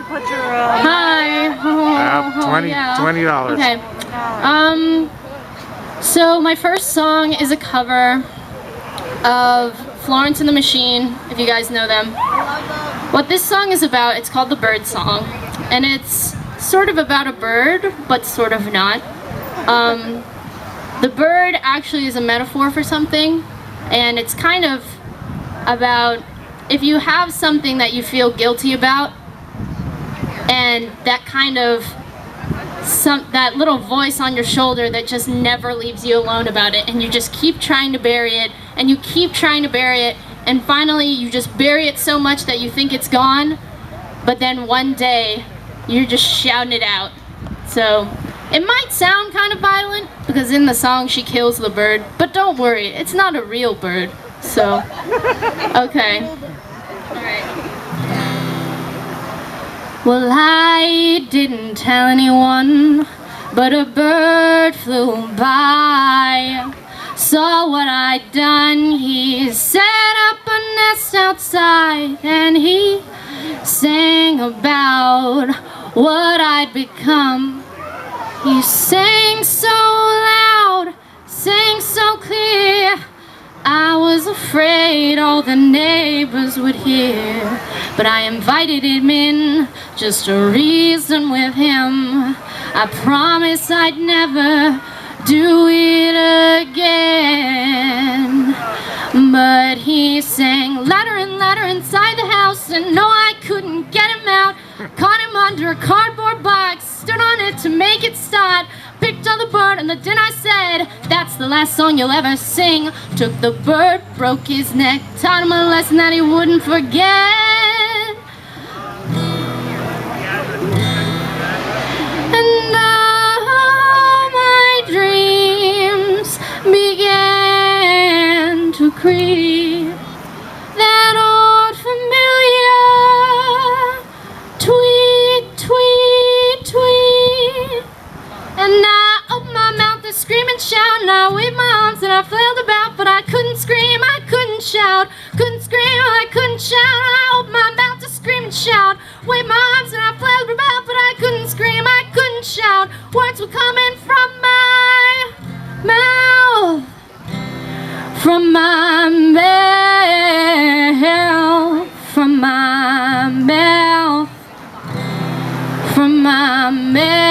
put your Hi. $20. Okay. So my first song is a cover of Florence and the Machine, if you guys know them. What this song is about, it's called the Bird Song, and it's sort of about a bird, but sort of not. The bird actually is a metaphor for something, and it's kind of about if you have something that you feel guilty about, and that kind of that little voice on your shoulder that just never leaves you alone about it, and you just keep trying to bury it, and you keep trying to bury it, and finally you just bury it so much that you think it's gone, but then one day you're just shouting it out. So it might sound kind of violent because in the song she kills the bird, but don't worry, it's not a real bird. So okay. Alright. Well, I didn't tell anyone, but a bird flew by. Saw what I'd done, he set up a nest outside, and he sang about what I'd become. He sang so loud, sang so clear, I was afraid all the neighbors would hear. But I invited him in, just to reason with him. I promised I'd never do it again. But he sang louder and louder inside the house, and no, I couldn't get him out. Caught him under a cardboard box, stood on it to make it start. Picked on the bird, and then I said, that's the last song you'll ever sing. Took the bird, broke his neck, taught him a lesson that he wouldn't forget. And now my dreams began to creep. That old familiar tweet, tweet, tweet. And I opened my mouth to scream and shout, and I waved my arms and I flailed about, but I couldn't scream, I couldn't shout, couldn't scream, I couldn't shout. I opened my mouth to scream and shout, waved my arms and I flailed about, but I couldn't scream, I couldn't shout. Words were coming from my mouth, from my mouth, from my mouth, from my mouth.